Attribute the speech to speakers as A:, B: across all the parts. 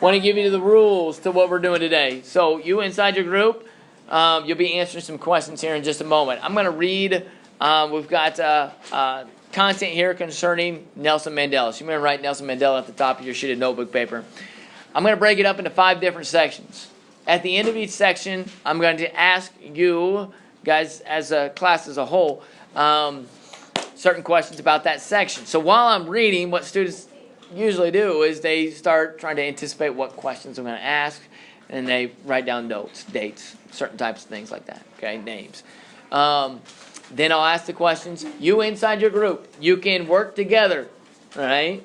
A: Want to give you the rules to what we're doing today. So you inside your group, you'll be answering some questions here in just a moment. I'm going to read. We've got content here concerning Nelson Mandela. So you may write Nelson Mandela at the top of your sheet of notebook paper. I'm going to break it up into 5 different sections. At the end of each section, I'm going to ask you guys as a class as a whole certain questions about that section. So while I'm reading, what students usually do is they start trying to anticipate what questions I'm going to ask, and they write down notes, dates, certain types of things like that, okay, names. Then I'll ask the questions. You inside your group, you can work together, all right?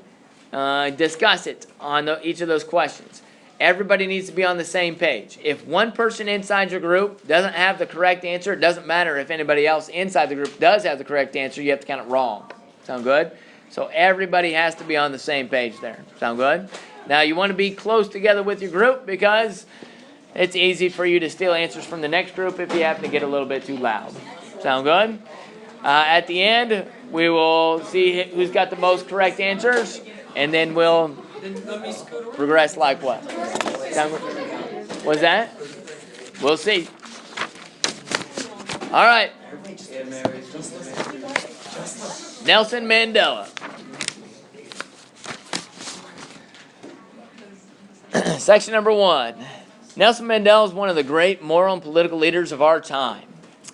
A: Discuss it on each of those questions. Everybody needs to be on the same page. If one person inside your group doesn't have the correct answer, it doesn't matter if anybody else inside the group does have the correct answer, you have to count it wrong. Sound good? So everybody has to be on the same page there. Sound good? Now you want to be close together with your group because it's easy for you to steal answers from the next group if you happen to get a little bit too loud. Sound good? At the end, we will see who's got the most correct answers, and then we'll progress likewise. What's that? We'll see. All right. Nelson Mandela. Section number 1. Nelson Mandela is one of the great moral and political leaders of our time.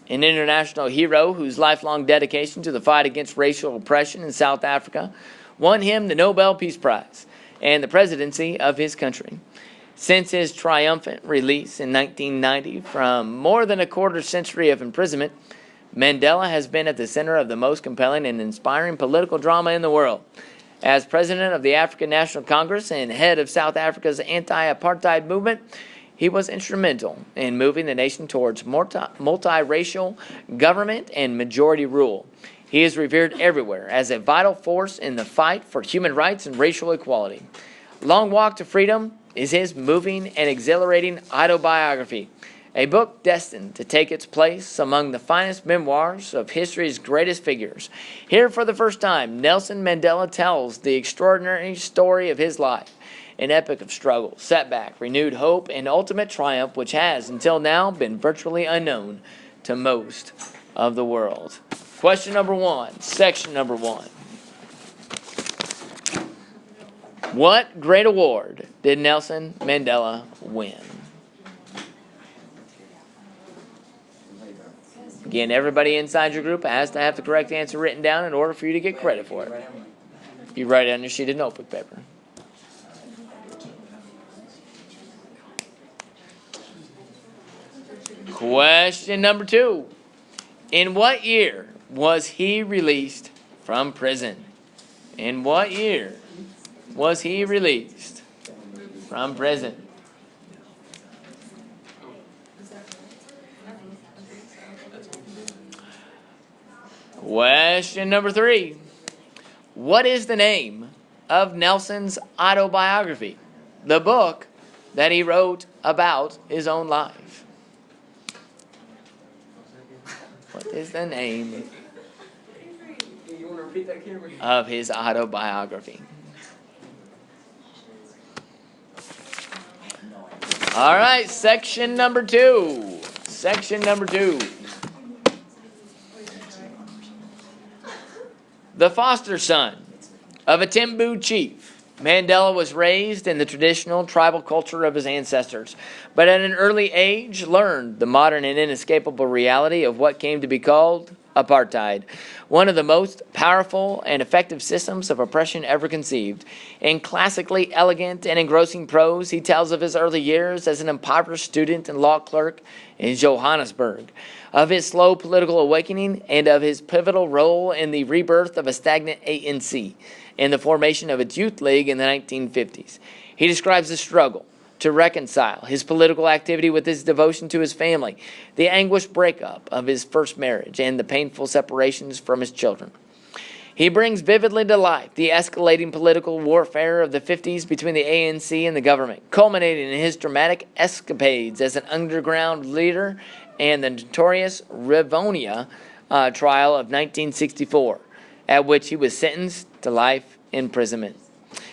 A: An international hero whose lifelong dedication to the fight against racial oppression in South Africa won him the Nobel Peace Prize and the presidency of his country. Since his triumphant release in 1990 from more than a quarter century of imprisonment, Mandela has been at the center of the most compelling and inspiring political drama in the world. As president of the African National Congress and head of South Africa's anti-apartheid movement, he was instrumental in moving the nation towards multiracial government and majority rule. He is revered everywhere as a vital force in the fight for human rights and racial equality. Long Walk to Freedom is his moving and exhilarating autobiography, a book destined to take its place among the finest memoirs of history's greatest figures. Here for the first time, Nelson Mandela tells the extraordinary story of his life, an epic of struggle, setback, renewed hope, and ultimate triumph which has, until now, been virtually unknown to most of the world. Question number 1, section number 1. What great award did Nelson Mandela win? Again, everybody inside your group has to have the correct answer written down in order for you to get credit for it. You write it on your sheet of notebook paper. Question number 2. In what year was he released from prison? In what year was he released from prison? Question number 3. What is the name of Nelson's autobiography, the book that he wrote about his own life? What is the name of his autobiography? All right, section number 2. Section number 2. The foster son of a Tembu chief, Mandela was raised in the traditional tribal culture of his ancestors, but at an early age learned the modern and inescapable reality of what came to be called apartheid, one of the most powerful and effective systems of oppression ever conceived. In classically elegant and engrossing prose, he tells of his early years as an impoverished student and law clerk in Johannesburg, of his slow political awakening, and of his pivotal role in the rebirth of a stagnant ANC and the formation of its youth league in the 1950s. He describes the struggle to reconcile his political activity with his devotion to his family, the anguished breakup of his first marriage, and the painful separations from his children. He brings vividly to life the escalating political warfare of the 50s between the ANC and the government, culminating in his dramatic escapades as an underground leader and the notorious Rivonia trial of 1964, at which he was sentenced to life imprisonment.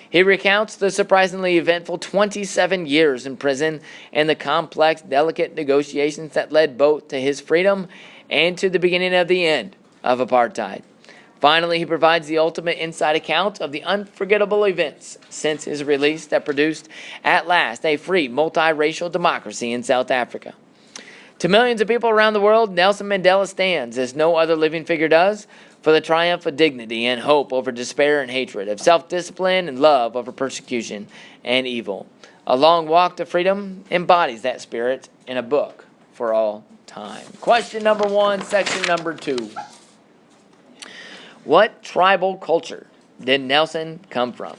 A: He recounts the surprisingly eventful 27 years in prison and the complex, delicate negotiations that led both to his freedom and to the beginning of the end of apartheid. Finally, he provides the ultimate inside account of the unforgettable events since his release that produced, at last, a free, multiracial democracy in South Africa. To millions of people around the world, Nelson Mandela stands, as no other living figure does, for the triumph of dignity and hope over despair and hatred, of self-discipline and love over persecution and evil. A Long Walk to Freedom embodies that spirit in a book for all time. Question number 1, section number 2. What tribal culture did Nelson come from?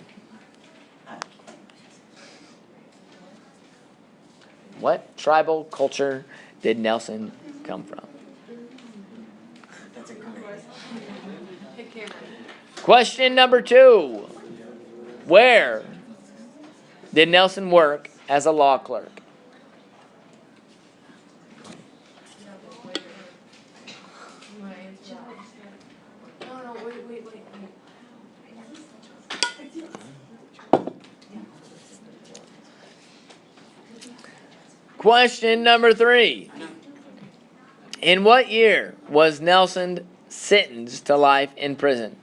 A: What tribal culture did Nelson come from? Question number 2. Where did Nelson work as a law clerk? Question number 3. In what year was Nelson sentenced to life in prison?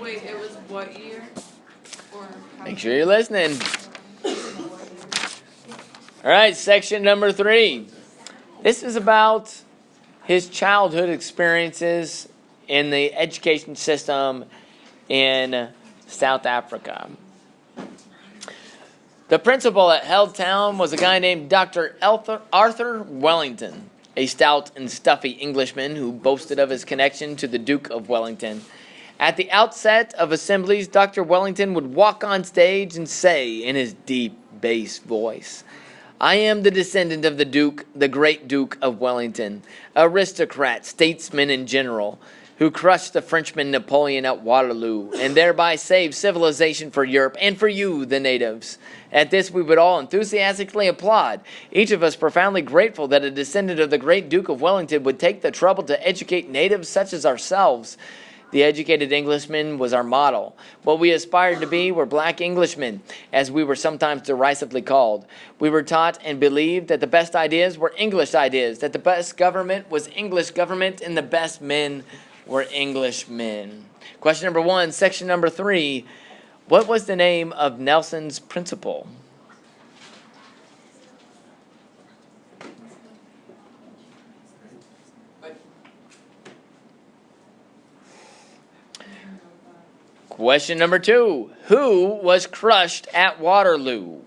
B: Wait, it was what year?
A: Make sure you're listening. All right, section number 3. This is about his childhood experiences in the education system in South Africa. The principal at Helltown was a guy named Dr. Arthur Wellington, a stout and stuffy Englishman who boasted of his connection to the Duke of Wellington. At the outset of assemblies, Dr. Wellington would walk on stage and say in his deep bass voice, "I am the descendant of the Duke, the great Duke of Wellington, aristocrat, statesman, and general, who crushed the Frenchman Napoleon at Waterloo, and thereby saved civilization for Europe and for you, the natives." At this we would all enthusiastically applaud, each of us profoundly grateful that a descendant of the great Duke of Wellington would take the trouble to educate natives such as ourselves. The educated Englishman was our model. What we aspired to be were black Englishmen, as we were sometimes derisively called. We were taught and believed that the best ideas were English ideas, that the best government was English government, and the best men were English men. Question number 1, section number 3. What was the name of Nelson's principal? Question number 2. Who was crushed at Waterloo?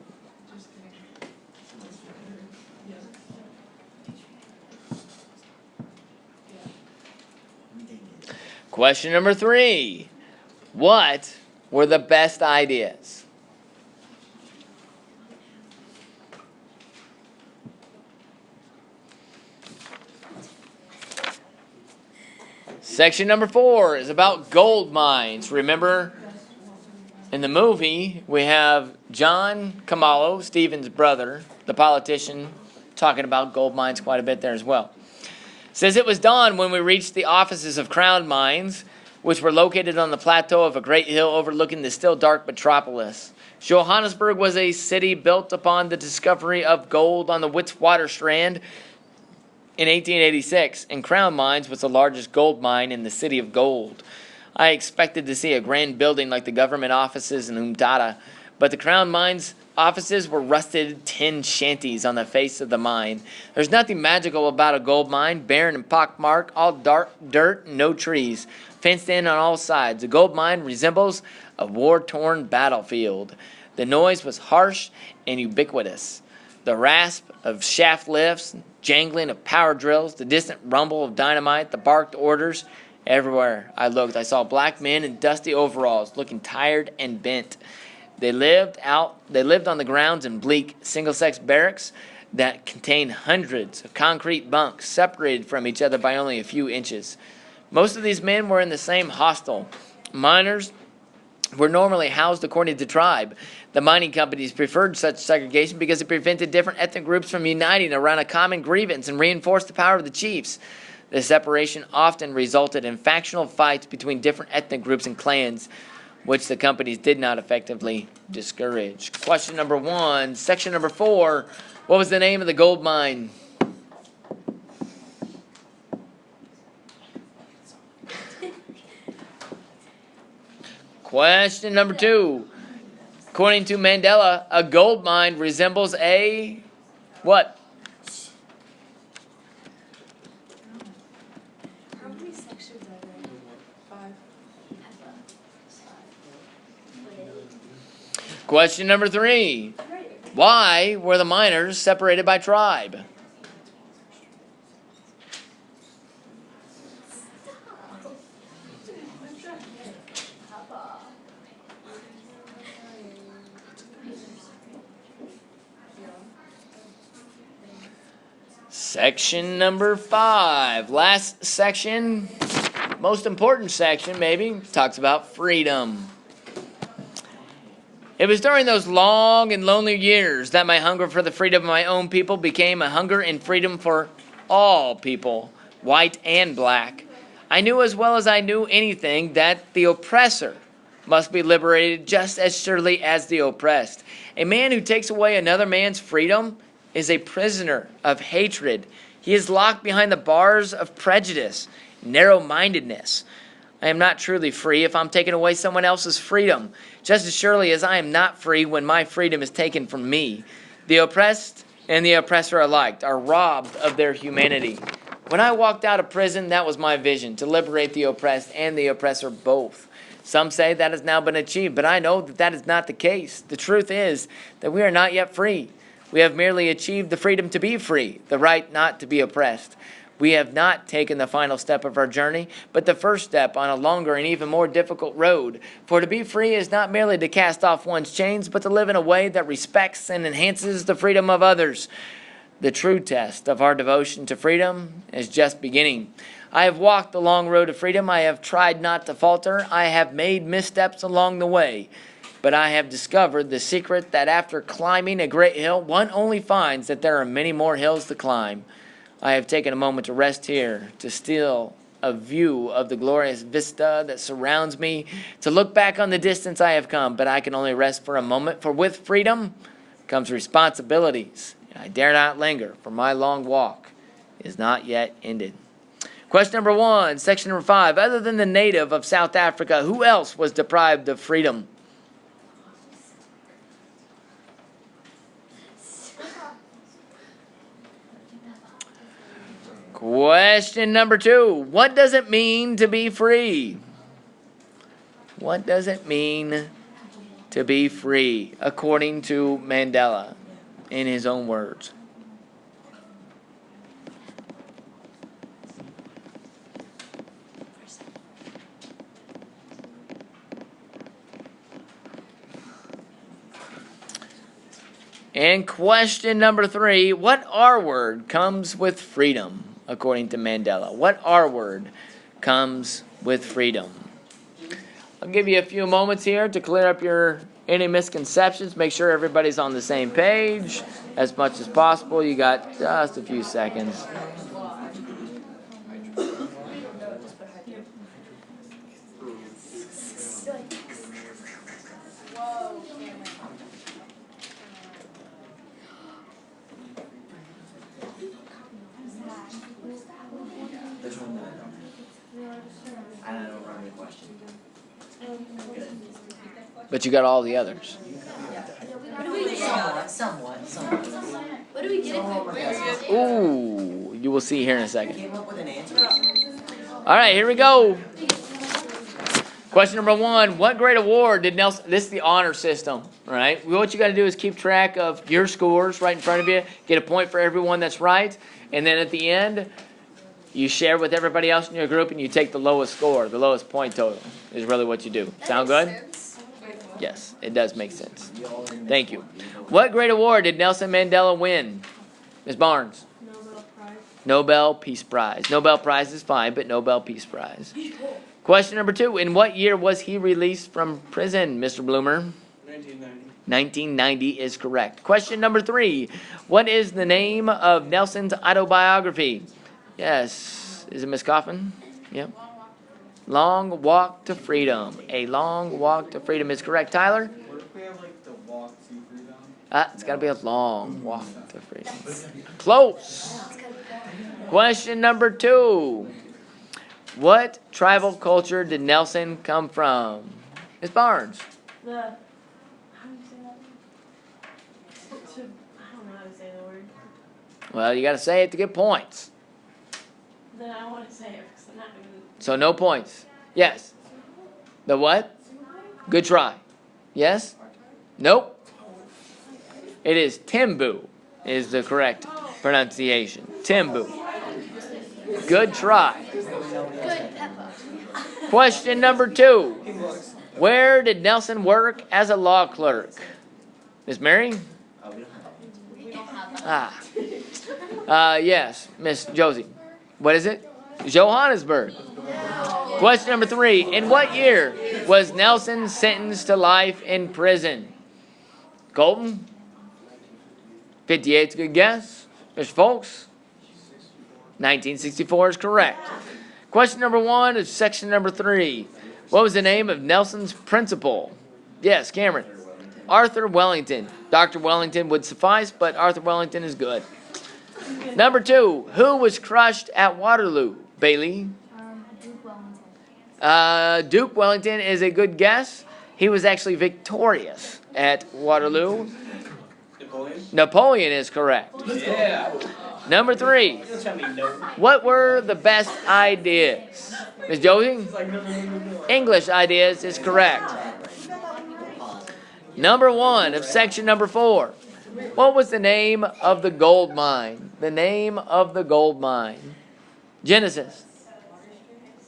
A: Question number 3. What were the best ideas? Section number 4 is about gold mines. Remember, in the movie, we have John Kamalo, Stephen's brother, the politician, talking about gold mines quite a bit there as well. It says, "It was dawn when we reached the offices of Crown Mines, which were located on the plateau of a great hill overlooking the still dark metropolis. Johannesburg was a city built upon the discovery of gold on the Witwatersrand in 1886, and Crown Mines was the largest gold mine in the city of gold. I expected to see a grand building like the government offices in Umtata, but the Crown Mines offices were rusted tin shanties on the face of the mine. There's nothing magical about a gold mine, barren and pockmarked, all dark dirt and no trees, fenced in on all sides. A gold mine resembles a war-torn battlefield. The noise was harsh and ubiquitous. The rasp of shaft lifts, jangling of power drills, the distant rumble of dynamite, the barked orders. Everywhere I looked, I saw black men in dusty overalls, looking tired and bent. They lived on the grounds in bleak, single-sex barracks that contained hundreds of concrete bunks separated from each other by only a few inches. Most of these men were in the same hostel. Miners were normally housed according to tribe. The mining companies preferred such segregation because it prevented different ethnic groups from uniting around a common grievance and reinforced the power of the chiefs. The separation often resulted in factional fights between different ethnic groups and clans, which the companies did not effectively discourage. Question number 1, section number 4. What was the name of the gold mine? Question number 2. According to Mandela, a gold mine resembles a what?
B: How many sections are there? 5.
A: Question number 3. Why were the miners separated by tribe? Section number 5. Last section, most important section maybe, talks about freedom. It was during those long and lonely years that my hunger for the freedom of my own people became a hunger and freedom for all people, white and black. I knew as well as I knew anything that the oppressor must be liberated just as surely as the oppressed. A man who takes away another man's freedom is a prisoner of hatred. He is locked behind the bars of prejudice, narrow-mindedness. I am not truly free if I'm taking away someone else's freedom, just as surely as I am not free when my freedom is taken from me. The oppressed and the oppressor alike are robbed of their humanity. When I walked out of prison, that was my vision, to liberate the oppressed and the oppressor both. Some say that has now been achieved, but I know that that is not the case. The truth is that we are not yet free. We have merely achieved the freedom to be free, the right not to be oppressed. We have not taken the final step of our journey, but the first step on a longer and even more difficult road. For to be free is not merely to cast off one's chains, but to live in a way that respects and enhances the freedom of others. The true test of our devotion to freedom is just beginning. I have walked the long road of freedom. I have tried not to falter. I have made missteps along the way. But I have discovered the secret that after climbing a great hill, one only finds that there are many more hills to climb. I have taken a moment to rest here, to steal a view of the glorious vista that surrounds me, to look back on the distance I have come. But I can only rest for a moment, for with freedom comes responsibilities. I dare not linger, for my long walk is not yet ended. Question number 1, section number 5. Other than the native of South Africa, who else was deprived of freedom? Question number 2. What does it mean to be free? What does it mean to be free, according to Mandela, in his own words? And question number 3. What R word comes with freedom? According to Mandela, what R word comes with freedom? I'll give you a few moments here to clear up any misconceptions. Make sure everybody's on the same page as much as possible. You got just a few seconds. But you got all the others.
C: Somewhat.
B: What do we get?
A: Ooh, you will see here in a second.
C: Came up with an answer.
A: All right, here we go. Question number 1. What great award did Nelson... This is the honor system, all right? What you got to do is keep track of your scores right in front of you. Get a point for everyone that's right. And then at the end, you share with everybody else in your group and you take the lowest score, the lowest point total is really what you do. Sound good? Yes, it does make sense. Thank you. What great award did Nelson Mandela win? Ms. Barnes.
B: Nobel Prize.
A: Nobel Peace Prize. Nobel Prize is fine, but Nobel Peace Prize. Question number 2. In what year was he released from prison, Mr. Bloomer?
D: 1990.
A: 1990 is correct. Question number 3. What is the name of Nelson's autobiography? Yes. Is it Miss Coffin? Yep. Long Walk to Freedom. A Long Walk to Freedom is correct. Tyler?
C: What if we have like the walk to freedom?
A: It's got to be a long walk to freedom. Close. Question number 2. What tribal culture did Nelson come from? Miss Barnes.
D: How do you say that? I don't know how to say the word.
A: Well, you got to say it to get points.
D: Then I want to say it because I'm not going to.
A: So no points. Yes. The what? Good try. Yes? Nope. It is Timbu is the correct pronunciation. Timbu. Good try.
B: Good Peppa.
A: Question number 2. Where did Nelson work as a law clerk? Miss Mary?
B: We don't have that.
A: Yes, Miss Josie. What is it? Johannesburg. Question number 3. In what year was Nelson sentenced to life in prison? Colton? 58 is a good guess. Mr. Folks? 1964 is correct. Question number 1 is section number 3. What was the name of Nelson's principal? Yes, Cameron. Arthur Wellington. Dr. Wellington would suffice, but Arthur Wellington is good. Number 2. Who was crushed at Waterloo? Bailey?
B: Duke Wellington.
A: Duke Wellington is a good guess. He was actually victorious at Waterloo. Napoleon is correct.
C: Yeah.
A: Number 3. What were the best ideas? Miss Josie? English ideas is correct. Number 1 of section number 4. What was the name of the gold mine? The name of the gold mine. Genesis.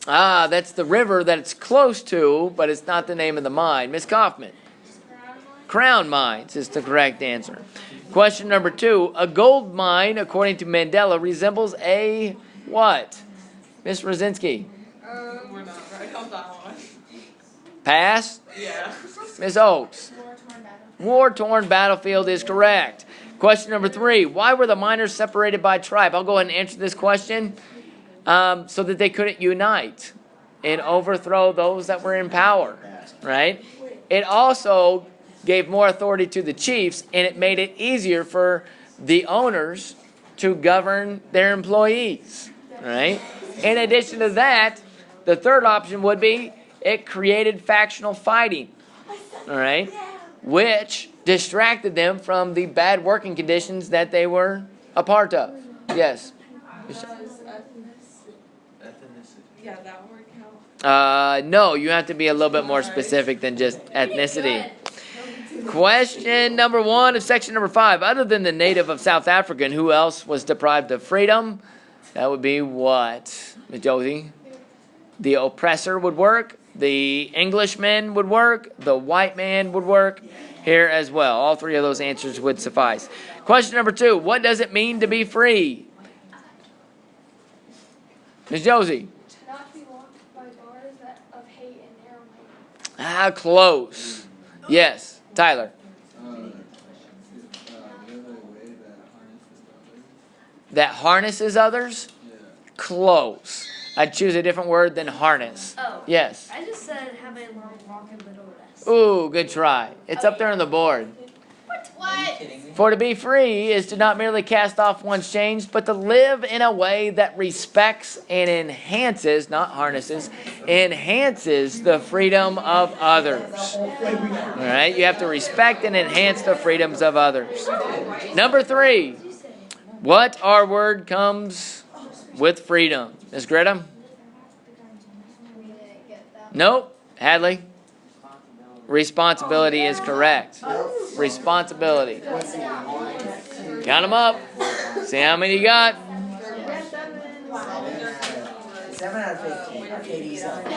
A: That's the river that it's close to, but it's not the name of the mine. Miss Kaufman. Crown Mines is the correct answer. Question number 2. A gold mine, according to Mandela, resembles a what? Miss Rosinski.
D: We're not right on that one.
A: Pass?
D: Yeah.
A: Miss Oaks. War-torn battlefield is correct. Question number 3. Why were the miners separated by tribe? I'll go ahead and answer this question. So that they couldn't unite and overthrow those that were in power, right? It also gave more authority to the chiefs, and it made it easier for the owners to govern their employees, right? In addition to that, the third option would be it created factional fighting, all right, which distracted them from the bad working conditions that they were a part of. Yes.
D: Yeah, that would count.
A: No, you have to be a little bit more specific than just ethnicity. Question number 1 of section number 5. Other than the native of South Africa, who else was deprived of freedom? That would be what, Ms. Josie? The oppressor would work. The Englishman would work. The white man would work here as well. All 3 of those answers would suffice. Question number 2. What does it mean to be free? Ms. Josie?
B: Not be locked by bars of hate and narrow-minded.
A: Close. Yes. Tyler? That harnesses others?
C: Yeah.
A: Close. I'd choose a different word than harness.
B: Oh.
A: Yes.
B: I just said have a long walk and little rest.
A: Ooh, good try. It's up there on the board.
B: What?
A: For to be free is to not merely cast off one's chains, but to live in a way that respects and enhances, not harnesses, enhances the freedom of others. All right? You have to respect and enhance the freedoms of others. Number 3. What R word comes with freedom? Ms. Greta? Nope. Hadley? Responsibility is correct. Responsibility. Count them up. See how many you got.
E: 7 out of 15. Okay,